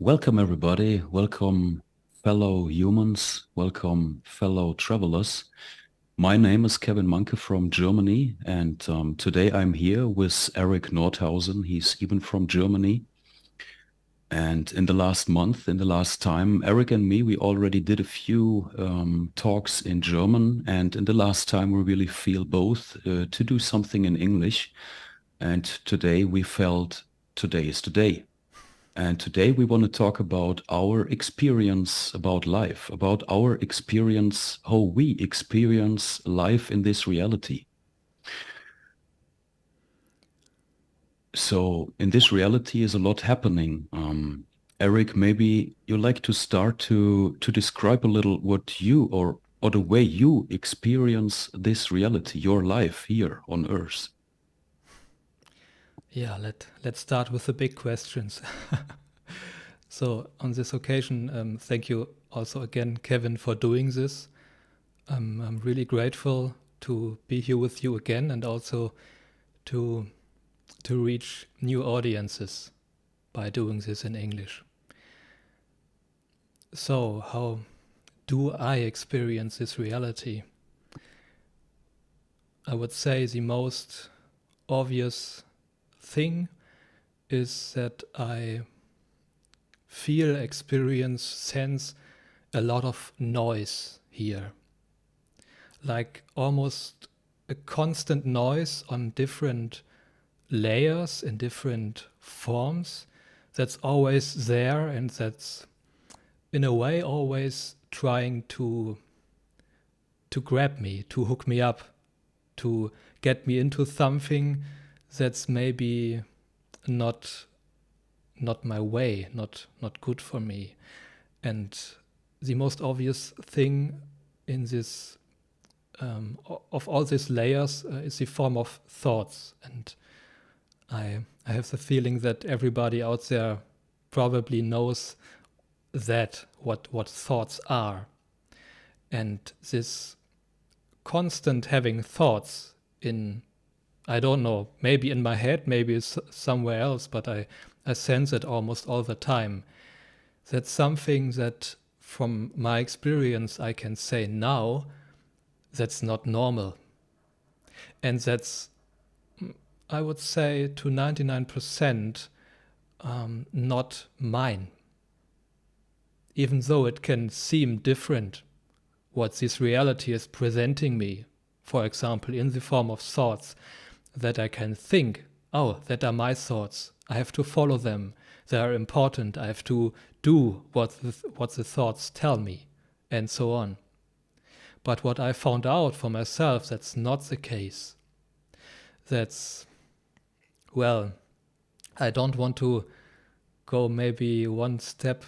Welcome, everybody. Welcome, fellow humans. Welcome, fellow travelers. My name is Kevin Manke from Germany, and today I'm here with Eric Nordhausen. He's even from Germany. And in the last month, in the last time, Eric and me, we already did a few talks in German. And in the last time, we really feel both to do something in English. And today we felt today is the day. And today we want to talk about our experience about life, about our experience, how we experience life in this reality. So in this reality is a lot happening. Eric, maybe you like to start to describe a little what you or the way you experience this reality, your life here on Earth. Yeah, let's start with the big questions. So on this occasion, thank you also again, Kevin, for doing this. I'm really grateful to be here with you again and also to reach new audiences by doing this in English. So how do I experience this reality? I would say the most obvious thing is that I feel, experience, sense a lot of noise here. Like almost a constant noise on different layers in different forms that's always there and that's in a way always trying to grab me, to hook me up, to get me into something that's maybe not my way, not good for me. And the most obvious thing in this of all these layers is the form of thoughts. And I have the feeling that everybody out there probably knows that what thoughts are. And this constant having thoughts in, I don't know, maybe in my head, maybe it's somewhere else, but I sense it almost all the time. That's something that from my experience I can say now that's not normal. And that's, I would say, to 99% not mine. Even though it can seem different what this reality is presenting me, for example, in the form of thoughts that I can think, oh, that are my thoughts. I have to follow them. They are important. I have to do what the thoughts tell me, and so on. But what I found out for myself, that's not the case. That's, well, I don't want to go maybe one step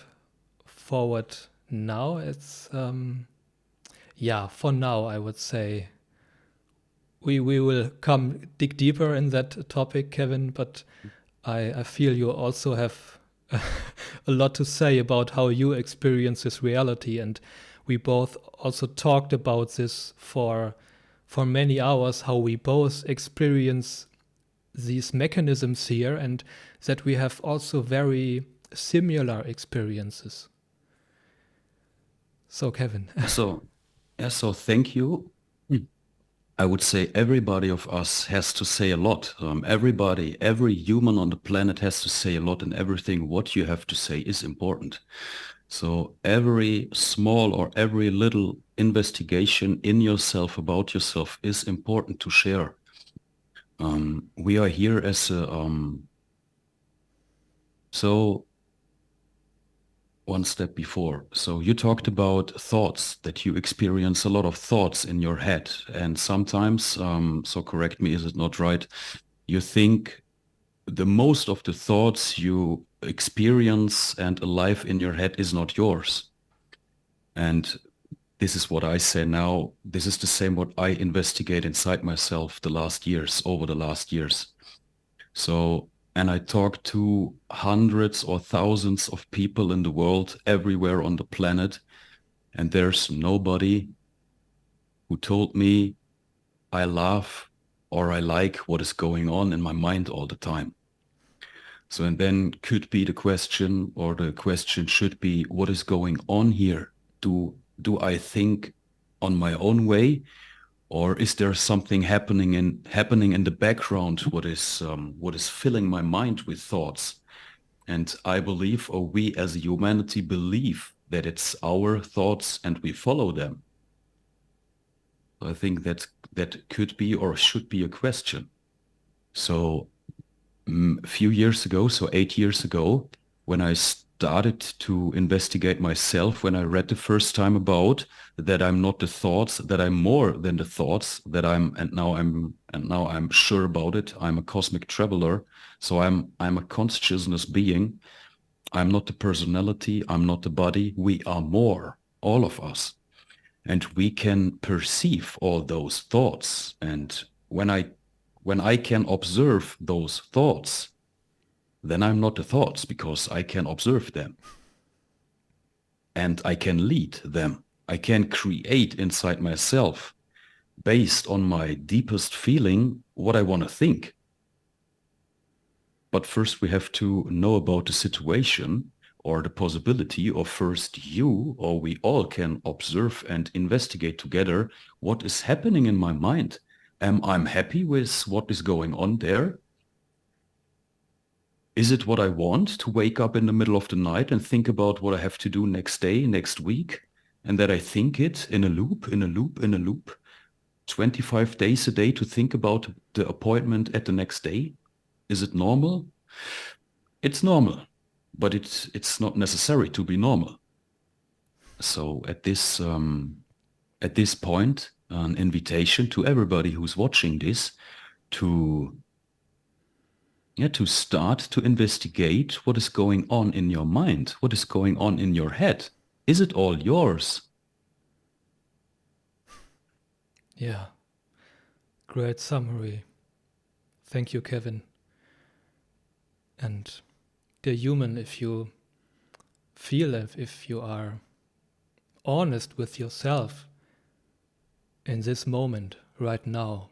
forward now. It's, for now, I would say we will dig deeper in that topic, Kevin, but I feel you also have a lot to say about how you experience this reality, and we both also talked about this for many hours, how we both experience these mechanisms here and that we have also very similar experiences. So, Kevin. So thank you. I would say everybody of us has to say a lot. Every human on the planet has to say a lot, and everything what you have to say is important. So every small or every little investigation in yourself about yourself is important to share. We are here as a, so one step before. So you talked about thoughts, that you experience a lot of thoughts in your head. And sometimes, so correct me, is it not right? You think the most of the thoughts you experience and alive in your head is not yours. And this is what I say now. This is the same what I investigate inside myself over the last years. So, and I talked to hundreds or thousands of people in the world, everywhere on the planet, and there's nobody who told me I love or I like what is going on in my mind all the time. So, and then could be the question, or the question should be, what is going on here? Do I think on my own way, or is there something happening in the background? What is filling my mind with thoughts? And I believe, or we as a humanity believe, that it's our thoughts and we follow them. So I think that could be or should be a question. So a few years ago, so 8 years ago, when I started to investigate myself, when I read the first time about that I'm not the thoughts, that I'm more than the thoughts, that now I'm sure about it. I'm a cosmic traveler, so I'm a consciousness being. I'm not the personality, I'm not the body. We are more, all of us. And we can perceive all those thoughts. And when I can observe those thoughts, then I'm not the thoughts, because I can observe them. And I can lead them. I can create inside myself, based on my deepest feeling, what I want to think. But first we have to know about the situation, or the possibility of first you or we all can observe and investigate together what is happening in my mind. Am I happy with what is going on there? Is it what I want to wake up in the middle of the night and think about what I have to do next day, next week, and that I think it in a loop, in a loop, in a loop, 25 days a day to think about the appointment at the next day? Is it normal? It's normal, but it's not necessary to be normal. So at this point, an invitation to everybody who's watching this to start to investigate what is going on in your mind, what is going on in your head. Is it all yours? Yeah, great summary. Thank you, Kevin. And dear human, if you feel, if you are honest with yourself in this moment, right now,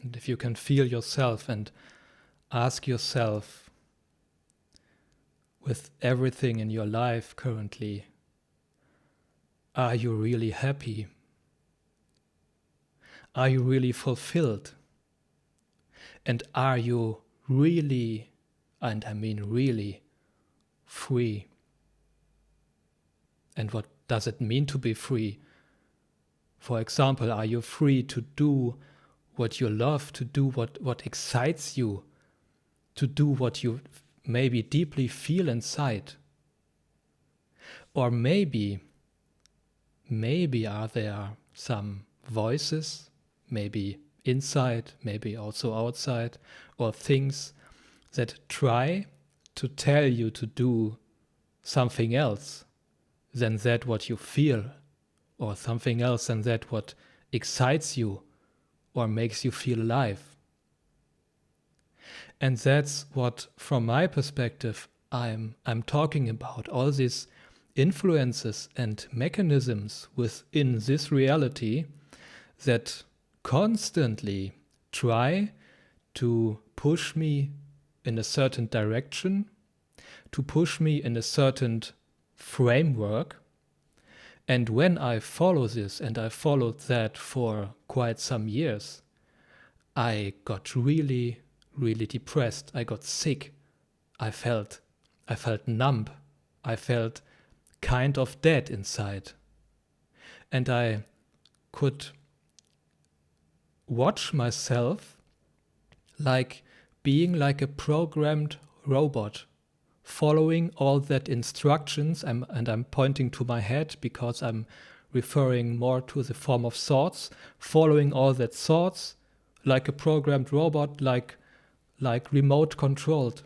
and if you can feel yourself and ask yourself, with everything in your life currently, are you really happy? Are you really fulfilled? And are you really, and I mean really, free? And what does it mean to be free? For example, are you free to do what you love, to do what excites you, to do what you maybe deeply feel inside? Or maybe are there some voices, maybe inside, maybe also outside, or things that try to tell you to do something else than that what you feel, or something else than that what excites you or makes you feel alive. And that's what, from my perspective, I'm talking about. All these influences and mechanisms within this reality that constantly try to push me in a certain direction, to push me in a certain framework. And when I follow this, and I followed that for quite some years, I got really, really depressed. I got sick. I felt numb. I felt kind of dead inside. And I could watch myself like being like a programmed robot, following all that instructions. And I'm pointing to my head because I'm referring more to the form of thoughts, following all that thoughts like a programmed robot, like remote controlled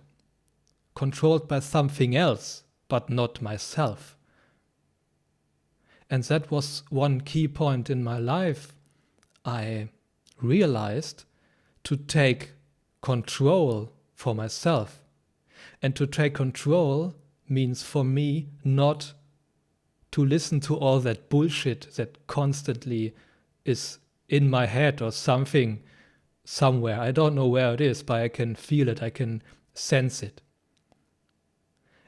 by something else, but not myself. And that was one key point in my life. I realized to take control for myself. And to take control means for me not to listen to all that bullshit that constantly is in my head, or something somewhere. I don't know where it is, but I can feel it. I can sense it.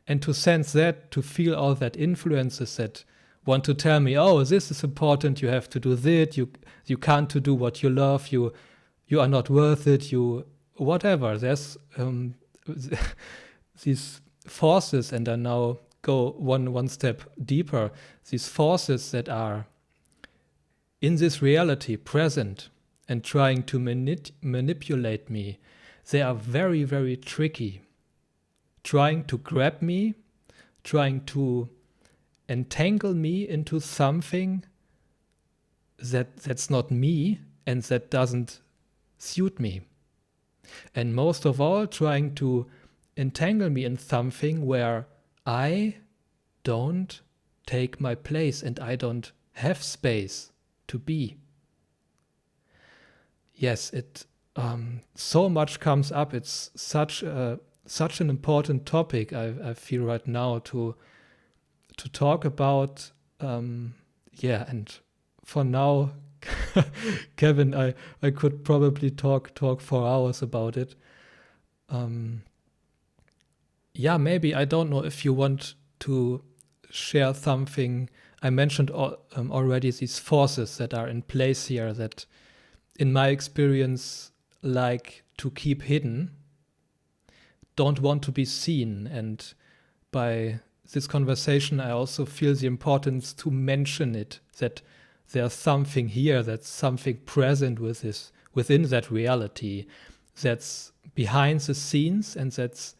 And to sense that, to feel all that influences that want to tell me, oh, this is important, you have to do that, you can't to do what you love, you are not worth it, you whatever. There's these forces, and I now go one step deeper, these forces that are in this reality present and trying to manipulate me. They are very, very tricky. Trying to grab me, trying to entangle me into something that's not me and that doesn't suit me. And most of all, trying to entangle me in something where I don't take my place and I don't have space to be. Yes, it so much comes up. It's such an important topic I feel right now to talk about. And for now, Kevin, I could probably talk for hours about it. Maybe, I don't know if you want to share something. I mentioned already these forces that are in place here that, in my experience, like to keep hidden, don't want to be seen. And by this conversation, I also feel the importance to mention it, that there's something here, that's something present within that reality, that's behind the scenes and that's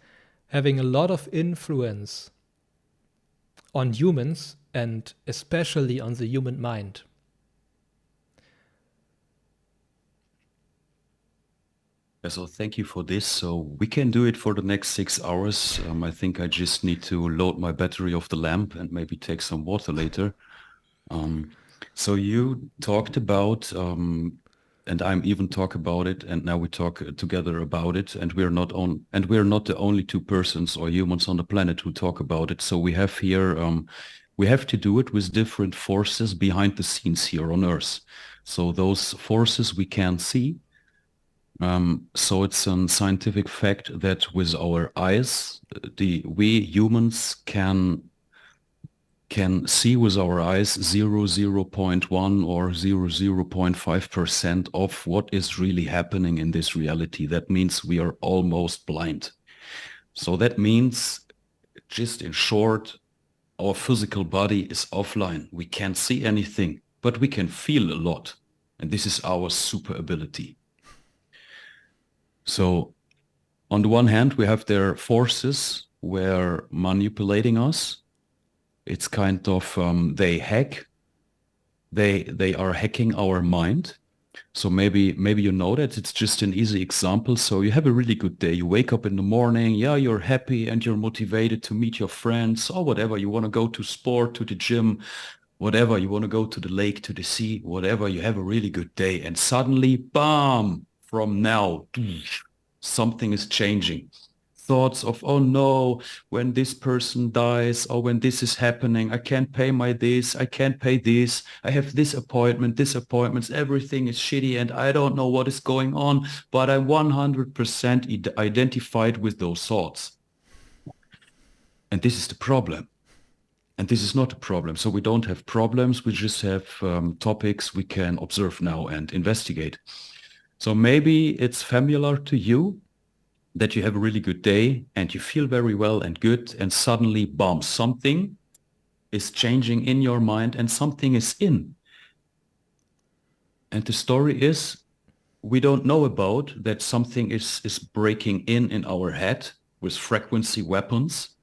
having a lot of influence on humans and especially on the human mind. So thank you for this. So we can do it for the next 6 hours. I think I just need to load my battery of the lamp and maybe take some water later. So you talked about, and I'm even talk about it, and now we talk together about it, and we're not the only two persons or humans on the planet who talk about it. So we have here, we have to do it with different forces behind the scenes here on Earth. So those forces we can't see. So it's a scientific fact that with our eyes, we humans can see with our eyes 0.1 or 0.5% of what is really happening in this reality. That means we are almost blind. So that means, just in short, our physical body is offline. We can't see anything, but we can feel a lot. And this is our super ability. So on the one hand, we have their forces where manipulating us. It's kind of, they are hacking our mind. So maybe you know that. It's just an easy example. So you have a really good day. You wake up in the morning. Yeah, you're happy and you're motivated to meet your friends or whatever. You want to go to sport, to the gym, whatever. You want to go to the lake, to the sea, whatever. You have a really good day. And suddenly, bam, from now, something is changing. Thoughts of, oh no, when this person dies or when this is happening, I can't pay my this, I can't pay this, I have this appointments, everything is shitty and I don't know what is going on, but I'm 100% identified with those thoughts. And this is the problem. And this is not a problem. So we don't have problems, we just have topics we can observe now and investigate. So maybe it's familiar to you that you have a really good day and you feel very well and good, and suddenly, boom, something is changing in your mind and something is in. And the story is, we don't know about that something is breaking in our head with frequency weapons.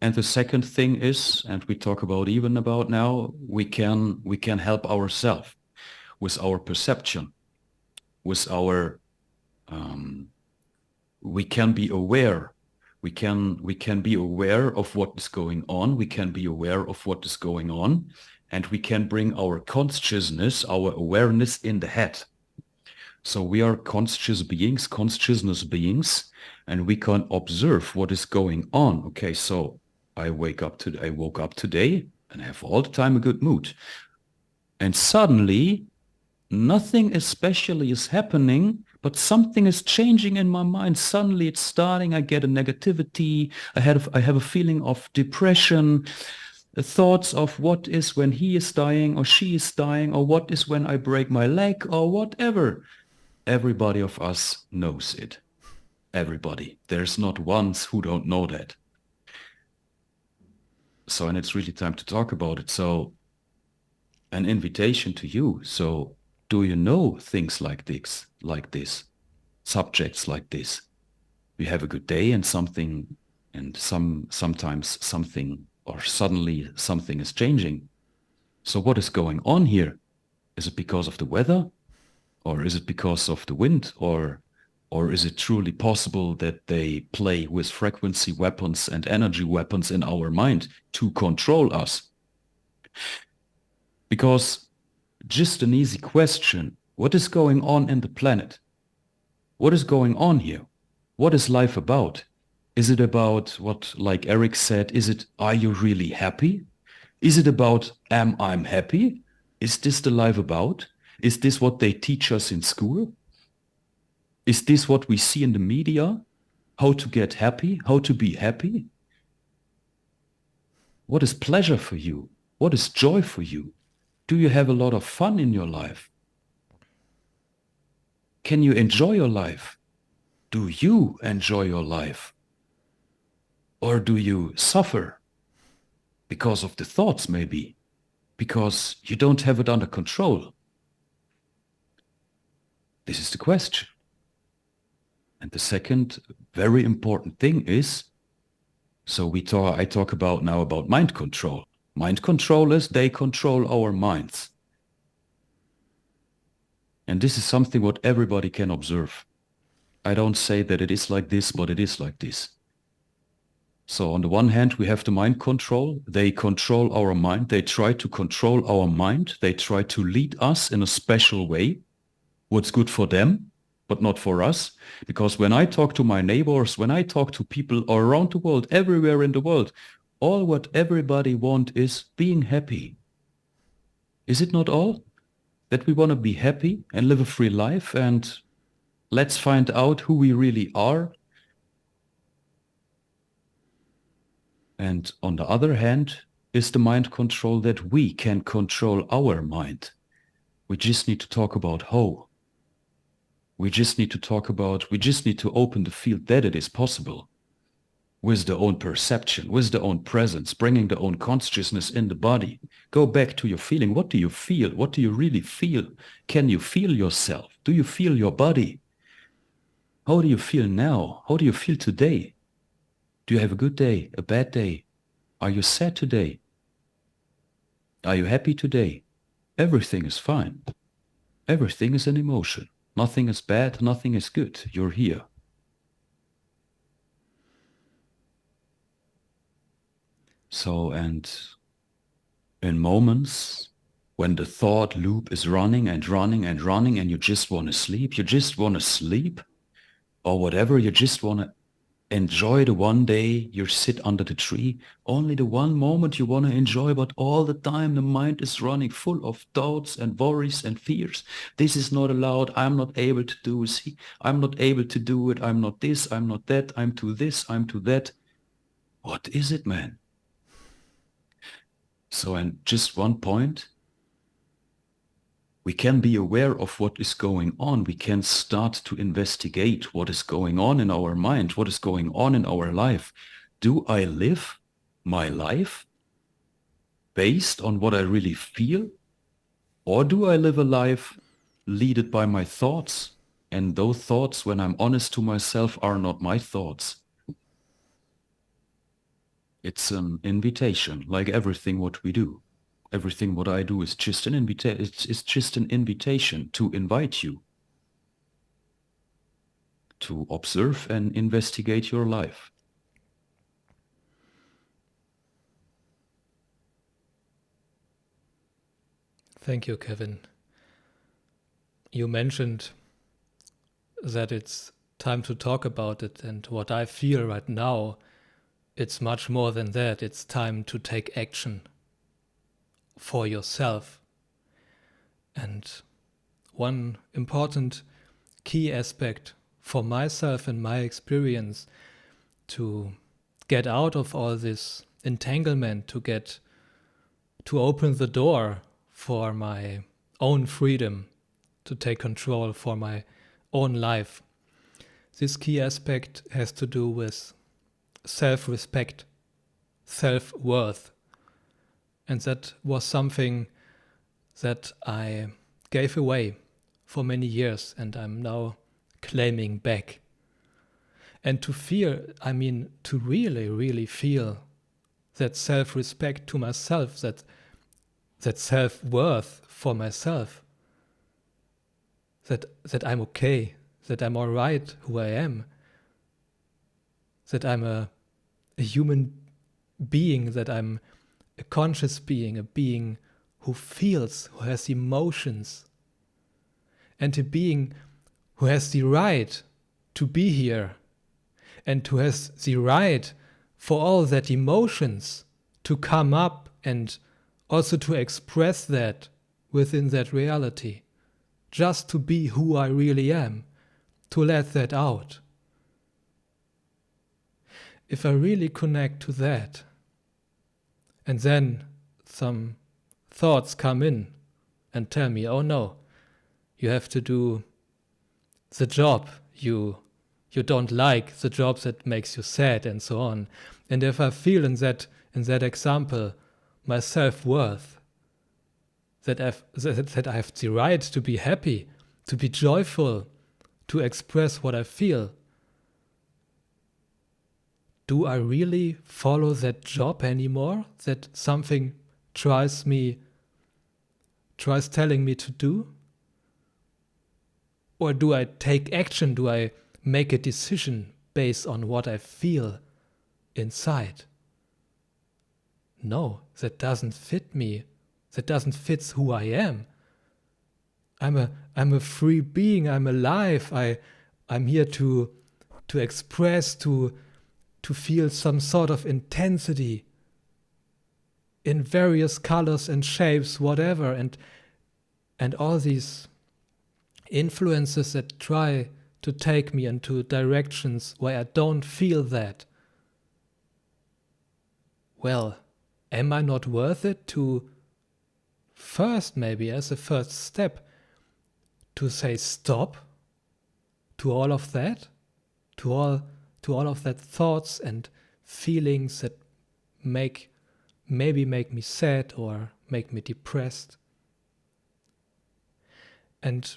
And the second thing is, and we talk about even about now, we can help ourselves with our perception, with our we can be aware. We can be aware of what is going on. We can be aware of what is going on, and we can bring our consciousness, our awareness in the head. So we are consciousness beings, and we can observe what is going on. Okay, so I woke up today and I have all the time a good mood. And suddenly Nothing especially is happening, but something is changing in my mind. Suddenly it's starting. I get a negativity. I have a feeling of depression, thoughts of what is when he is dying or she is dying, or what is when I break my leg or whatever. Everybody of us knows it. Everybody. There's not ones who don't know that. So, and it's really time to talk about it. So, an invitation to you. So, do you know things like this, subjects like this? You have a good day and sometimes something, or suddenly something is changing. So what is going on here? Is it because of the weather? Or is it because of the wind? Or is it truly possible that they play with frequency weapons and energy weapons in our mind to control us? Because just an easy question, what is going on in the planet? What is going on here? What is life about? Is it about what, like Eric said, are you really happy? Is it about, am I happy? Is this the life about? Is this what they teach us in school? Is this what we see in the media? How to get happy? How to be happy? What is pleasure for you? What is joy for you? Do you have a lot of fun in your life? Can you enjoy your life? Do you enjoy your life? Or do you suffer because of the thoughts, maybe? Because you don't have it under control? This is the question. And the second very important thing is, I talk about now about mind control. Mind control is they control our minds. And this is something what everybody can observe. I don't say that it is like this, but it is like this. So on the one hand, we have the mind control. They control our mind. They try to control our mind. They try to lead us in a special way. What's good for them, but not for us. Because when I talk to my neighbors, when I talk to people around the world, everywhere in the world, all what everybody want is being happy. Is it not all? That we want to be happy and live a free life, and let's find out who we really are. And on the other hand, is the mind control that we can control our mind. We just need to talk about how. We just need to open the field that it is possible. With the own perception, with the own presence, bringing the own consciousness in the body. Go back to your feeling. What do you feel? What do you really feel? Can you feel yourself? Do you feel your body? How do you feel now? How do you feel today? Do you have a good day, a bad day? Are you sad today? Are you happy today? Everything is fine. Everything is an emotion. Nothing is bad, nothing is good. You're here. So, and in moments when the thought loop is running and running and running and you just want to sleep, or whatever, you just want to enjoy the one day you sit under the tree, only the one moment you want to enjoy, but all the time the mind is running full of doubts and worries and fears. This is not allowed. I'm not able to do it. I'm not able to do it. I'm not this. I'm not that. I'm to this. I'm to that. What is it, man? So, and just one point, we can be aware of what is going on. We can start to investigate what is going on in our mind, what is going on in our life. Do I live my life based on what I really feel? Or do I live a life led by my thoughts? And those thoughts, when I'm honest to myself, are not my thoughts. It's an invitation, like everything what we do. Everything what I do is just an invitation. It's just an invitation to invite you to observe and investigate your life. Thank you, Kevin. You mentioned that it's time to talk about it, and what I feel right now, it's much more than that. It's time to take action for yourself. And one important key aspect for myself and my experience to get out of all this entanglement, to open the door for my own freedom, to take control for my own life. This key aspect has to do with self-respect, self-worth. And that was something that I gave away for many years, and I'm now claiming back. And to feel, to really, really feel that self-respect to myself, that self-worth for myself, that I'm okay, that I'm all right who I am, that I'm a human being, that I'm a conscious being, a being who feels, who has emotions, and a being who has the right to be here and who has the right for all that emotions to come up and also to express that within that reality, just to be who I really am, to let that out. If I really connect to that, and then some thoughts come in and tell me, oh no, you have to do the job you don't like, the job that makes you sad, and so on. And if I feel in that example my self-worth, that I have the right to be happy, to be joyful, to express what I feel, do I really follow that job anymore that something tries telling me to do? Or do I take action? Do I make a decision based on what I feel inside? No, that doesn't fit me. That doesn't fit who I am. I'm a free being. I'm alive. I'm here to express, to feel some sort of intensity in various colors and shapes, whatever, and all these influences that try to take me into directions where I don't feel that. Well, am I not worth it to first, maybe as a first step, to say stop to all of that, to all of that thoughts and feelings that maybe make me sad or make me depressed? And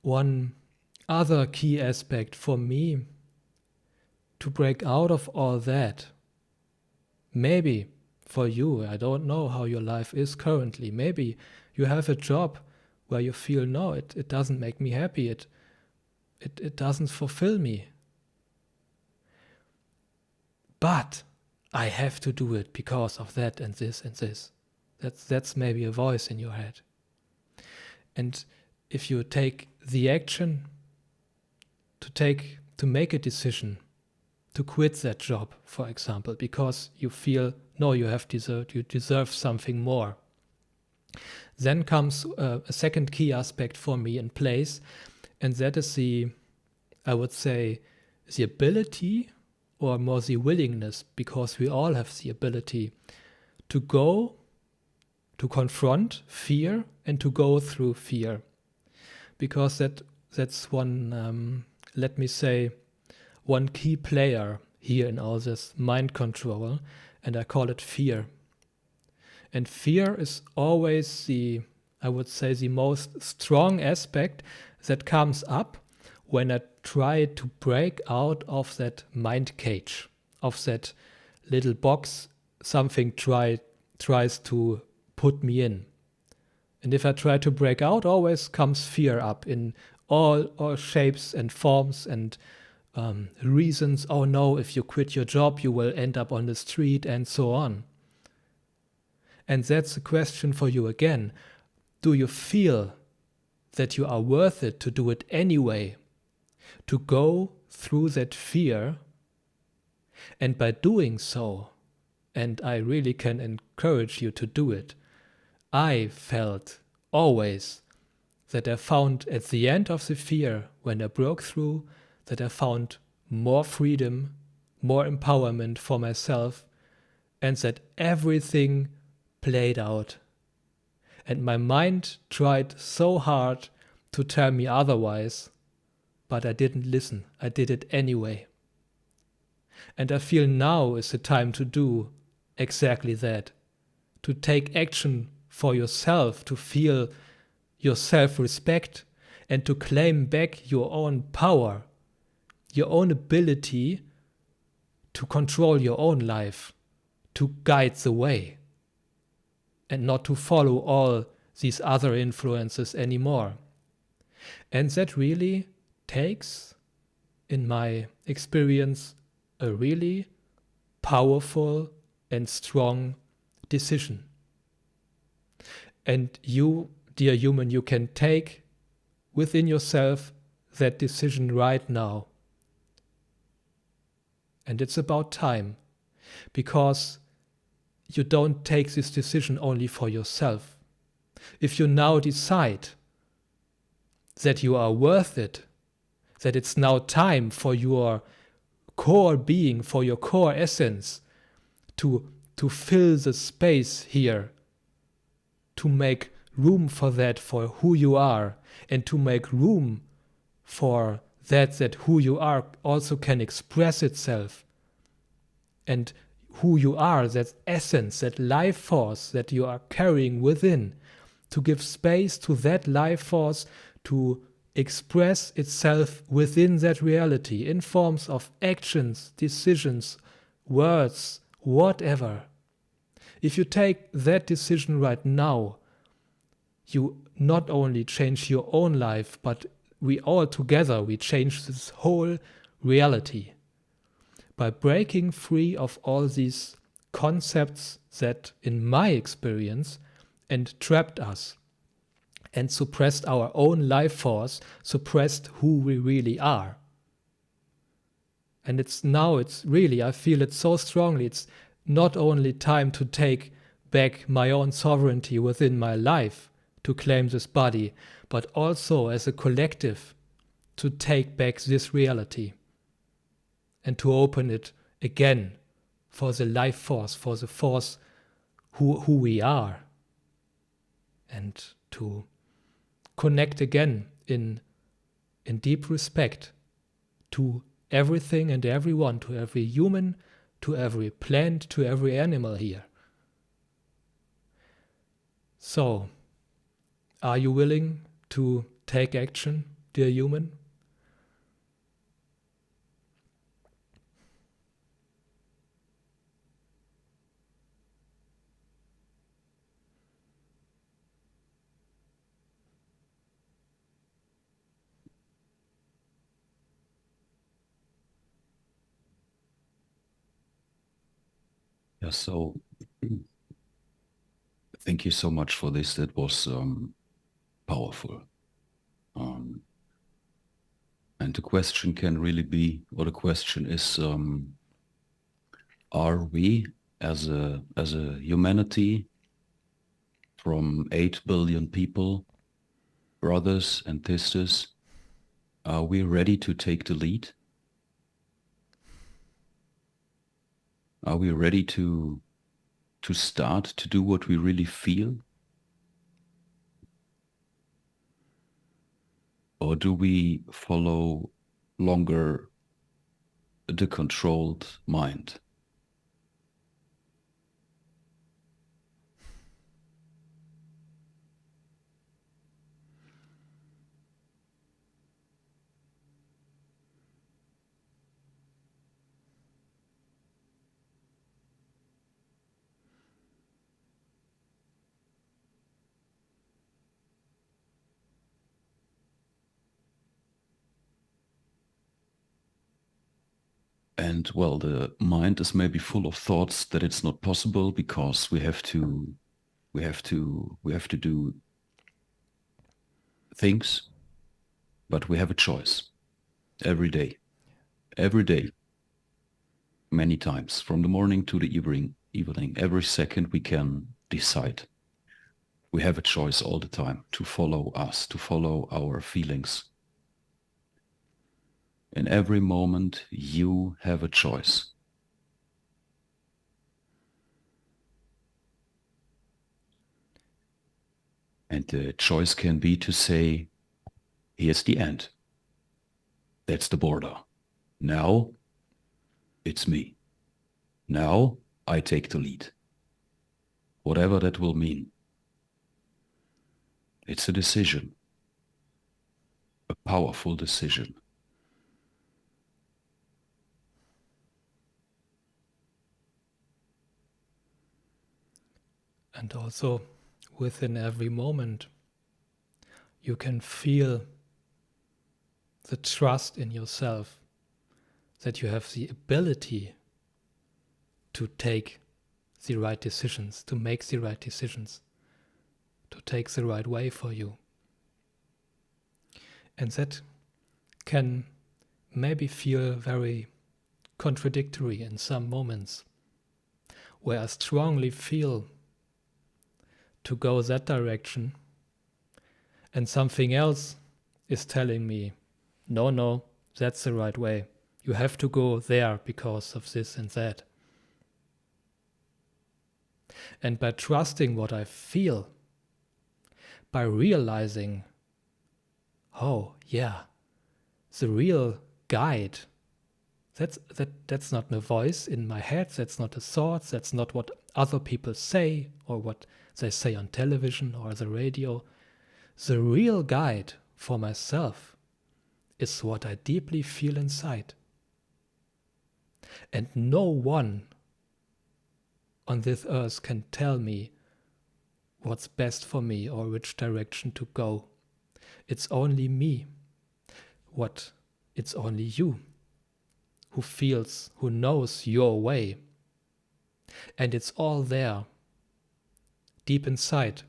one other key aspect for me to break out of all that, maybe for you, I don't know how your life is currently, maybe you have a job where you feel, no, it doesn't make me happy, it doesn't fulfill me. But I have to do it because of that and this and this. That's maybe a voice in your head. And if you take the action to make a decision to quit that job, for example, because you feel, no, you deserve something more, then comes a second key aspect for me in place, and that is I would say, the ability, or more the willingness, because we all have the ability to confront fear and to go through fear. Because that's one, let me say, one key player here in all this mind control, and I call it fear. And fear is always I would say, the most strong aspect that comes up when I try to break out of that mind cage, of that little box something tries to put me in. And if I try to break out, always comes fear up in all shapes and forms and reasons. Oh no, if you quit your job, you will end up on the street, and so on. And that's a question for you again. Do you feel that you are worth it to do it anyway? To go through that fear? And by doing so, and I really can encourage you to do it, I felt always that I found at the end of the fear, when I broke through, that I found more freedom, more empowerment for myself, and that everything played out. And my mind tried so hard to tell me otherwise, but I didn't listen. I did it anyway. And I feel now is the time to do exactly that. To take action for yourself, to feel your self-respect, and to claim back your own power, your own ability to control your own life, to guide the way, and not to follow all these other influences anymore. And that really takes, in my experience, a really powerful and strong decision. And you, dear human, you can take within yourself that decision right now. And it's about time, because you don't take this decision only for yourself. If you now decide that you are worth it, that it's now time for your core being, for your core essence to fill the space here, to make room for that, for who you are, and to make room for that who you are also can express itself, and who you are, that essence, that life force that you are carrying within, to give space to that life force to express itself within that reality in forms of actions, decisions, words, whatever. If you take that decision right now, you not only change your own life, but we all together, we change this whole reality by breaking free of all these concepts that, in my experience, entrapped us and suppressed our own life force, suppressed who we really are. And it's really, I feel it so strongly, it's not only time to take back my own sovereignty within my life, to claim this body, but also as a collective to take back this reality and to open it again for the life force, for the force who we are, and to connect again in deep respect to everything and everyone, to every human, to every plant, to every animal here. So, are you willing to take action, dear human? Yeah, so thank you so much for this. That was powerful. And the question can really be, or the question is, are we as a humanity from 8 billion people, brothers and sisters, are we ready to take the lead? Are we ready to start to do what we really feel? Or do we follow longer the controlled mind? And well, the mind is maybe full of thoughts that it's not possible because we have to do things, but we have a choice every day, many times, from the morning to the evening, every second we can decide We have a choice all the time to follow us, to follow our feelings. In every moment, you have a choice. And the choice can be to say, here's the end. That's the border. Now, it's me. Now, I take the lead. Whatever that will mean. It's a decision. A powerful decision. And also, within every moment, you can feel the trust in yourself that you have the ability to take the right decisions, to make the right decisions, to take the right way for you. And that can maybe feel very contradictory in some moments, where I strongly feel to go that direction, and something else is telling me, no, that's the right way. You have to go there because of this and that. And by trusting what I feel, by realizing, oh yeah, the real guide, that's not a voice in my head, that's not a thought, that's not what other people say or what they say on television or the radio. The real guide for myself is what I deeply feel inside. And no one on this earth can tell me what's best for me or which direction to go. It's only me. It's only you who feels, who knows your way. And it's all there, deep inside.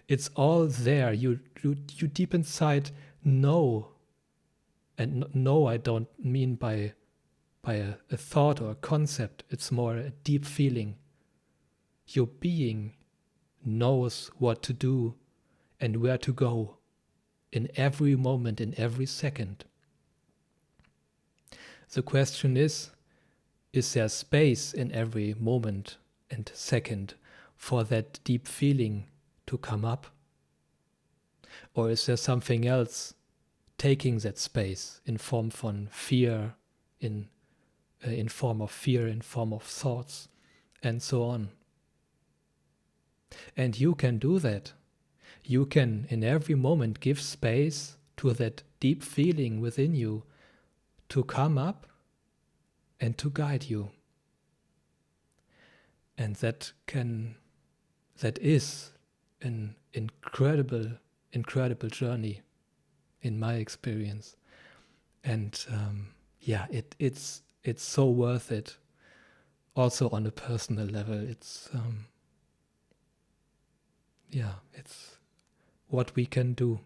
It's all there. You deep inside know. And no, I don't mean by a thought or a concept. It's more a deep feeling. Your being knows what to do and where to go in every moment, in every second. The question is there space in every moment and second for that deep feeling to come up? Or is there something else taking that space in form of fear, in form of fear, in form of thoughts, and so on? And you can do that. You can, in every moment, give space to that deep feeling within you to come up and to guide you. And that is an incredible journey in my experience. And it's so worth it. Also on a personal level, it's what we can do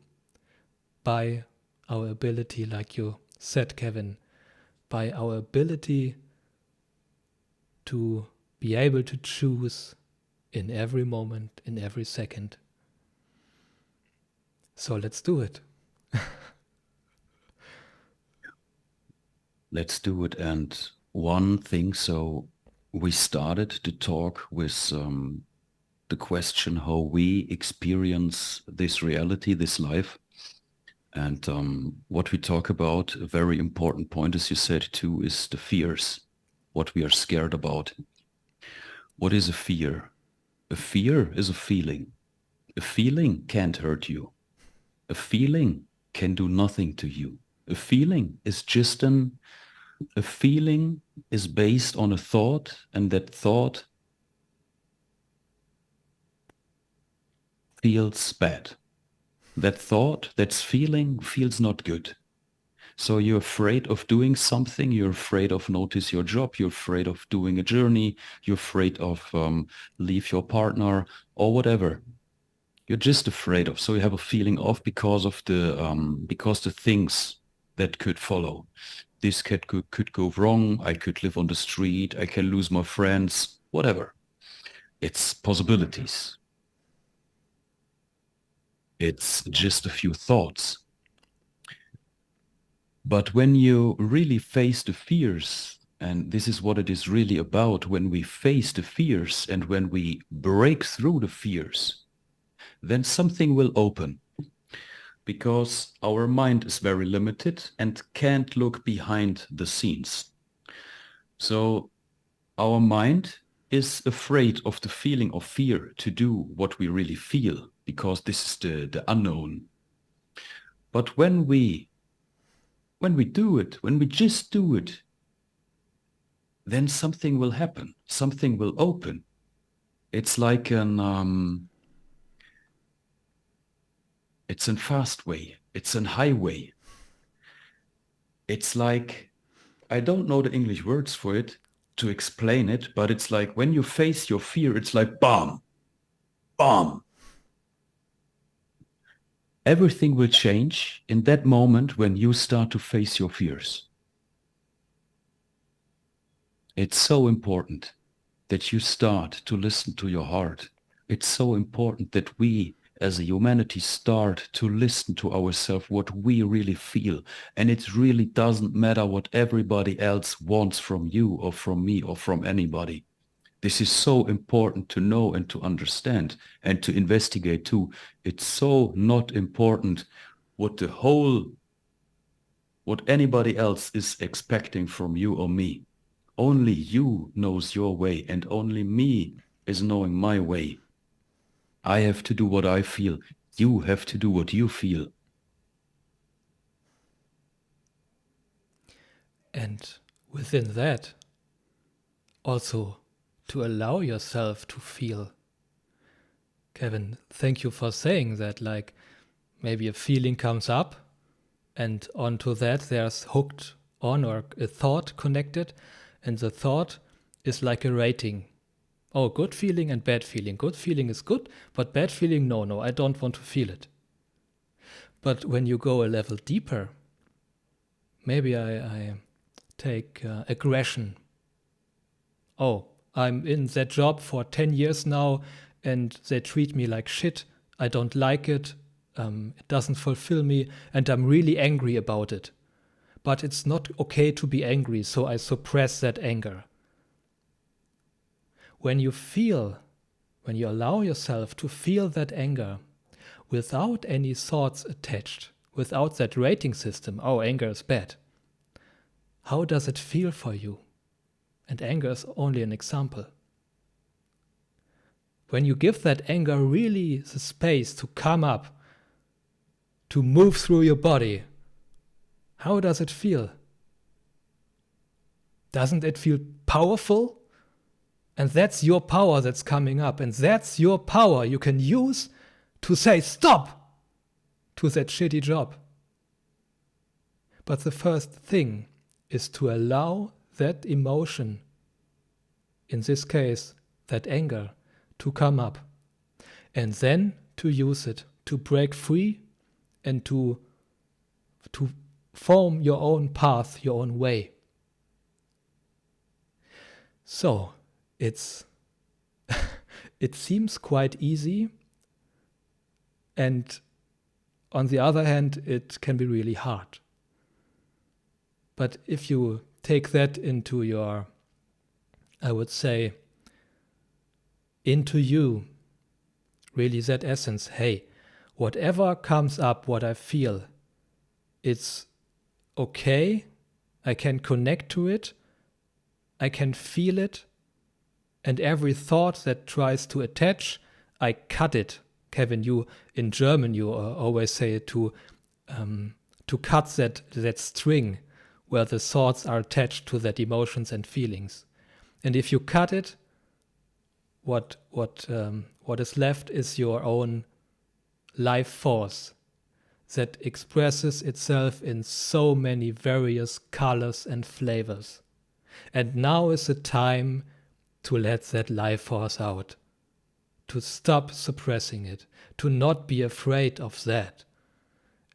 by our ability, like you said, Kevin, by our ability to be able to choose in every moment, in every second. So let's do it. Let's do it. And one thing, so we started to talk with the question how we experience this reality, this life. And what we talk about, a very important point, as you said too, is the fears, what we are scared about. What is a fear? A fear is a feeling. A feeling can't hurt you. A feeling can do nothing to you. A feeling is just a feeling is based on a thought, and that thought feels bad. That thought, that feeling feels not good. So you're afraid of doing something, you're afraid of notice your job, you're afraid of doing a journey, you're afraid of leave your partner or whatever. You're just afraid of. So you have a feeling of because the things that could follow. This could go wrong. I could live on the street. I can lose my friends, whatever. It's possibilities. It's just a few thoughts. But when you really face the fears, and this is what it is really about, when we face the fears and when we break through the fears, then something will open. Because our mind is very limited and can't look behind the scenes. So our mind is afraid of the feeling of fear to do what we really feel, because this is the unknown. But when we do it, when we just do it, then something will happen, something will open. It's like it's a fast way, it's a highway. It's like, I don't know the English words for it to explain it, but it's like when you face your fear, it's like bomb, bomb. Everything will change in that moment when you start to face your fears. It's so important that you start to listen to your heart. It's so important that we as a humanity start to listen to ourselves, what we really feel. And it really doesn't matter what everybody else wants from you or from me or from anybody. This is so important to know and to understand and to investigate too. It's so not important what anybody else is expecting from you or me. Only you knows your way and only me is knowing my way. I have to do what I feel. You have to do what you feel. And within that, also to allow yourself to feel. Kevin, thank you for saying that. Like maybe a feeling comes up and onto that there's hooked on or a thought connected, and the thought is like a rating. Oh, good feeling and bad feeling. Good feeling is good, but bad feeling, no, I don't want to feel it. But when you go a level deeper, maybe I take aggression. Oh, I'm in that job for 10 years now and they treat me like shit. I don't like it. It doesn't fulfill me and I'm really angry about it. But it's not okay to be angry, so I suppress that anger. When you allow yourself to feel that anger without any thoughts attached, without that rating system, oh, anger is bad. How does it feel for you? And anger is only an example. When you give that anger really the space to come up, to move through your body, how does it feel? Doesn't it feel powerful? And that's your power that's coming up. And that's your power you can use to say stop to that shitty job. But the first thing is to allow that emotion, in this case, that anger, to come up. And then to use it, to break free and to form your own path, your own way. So, it seems quite easy, and on the other hand, it can be really hard. But if you take that into your, I would say, into you, really that essence, hey, whatever comes up, what I feel, it's okay, I can connect to it, I can feel it, and every thought that tries to attach, I cut it. Kevin, you in German, you always say to cut that string where the thoughts are attached to that emotions and feelings. And if you cut it, what is left is your own life force that expresses itself in so many various colors and flavors. And now is the time to let that life force out, to stop suppressing it, to not be afraid of that.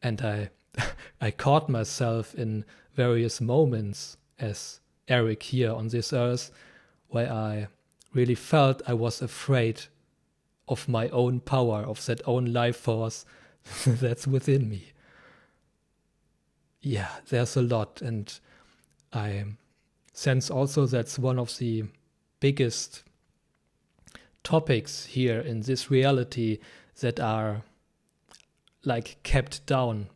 And I caught myself in various moments as Eric here on this earth where I really felt I was afraid of my own power, of that own life force that's within me. Yeah, there's a lot. And I sense also that's one of the biggest topics here in this reality that are like kept down.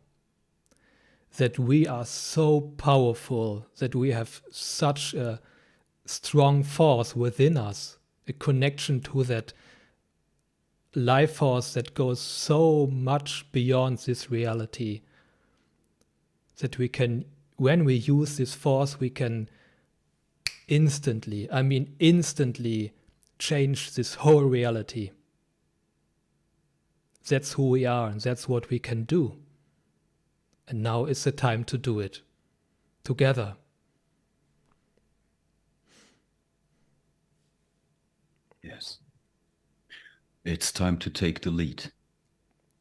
That we are so powerful, that we have such a strong force within us, a connection to that life force that goes so much beyond this reality, that we can, when we use this force, we can instantly change this whole reality. That's who we are, and that's what we can do. And now is the time to do it together. Yes. It's time to take the lead.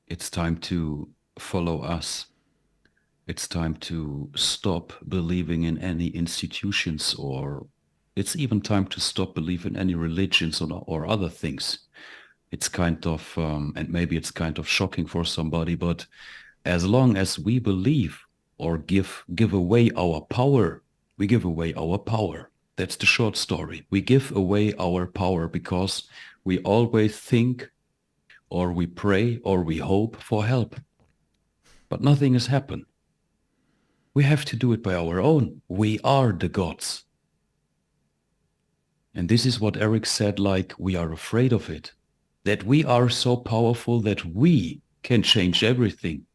It's time to follow us. It's time to stop believing in any institutions, or it's even time to stop believing in any religions or other things. It's kind of, and maybe it's kind of shocking for somebody, but as long as we believe or give away our power, we give away our power. That's the short story. We give away our power because we always think or we pray or we hope for help. But nothing has happened. We have to do it by our own. We are the gods. And this is what Eric said, like we are afraid of it. That we are so powerful that we can change everything.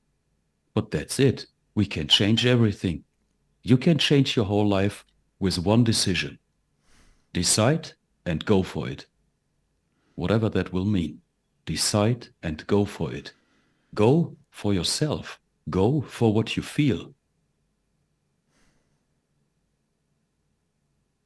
But that's it. We can change everything. You can change your whole life with one decision. Decide and go for it. Whatever that will mean. Decide and go for it. Go for yourself. Go for what you feel.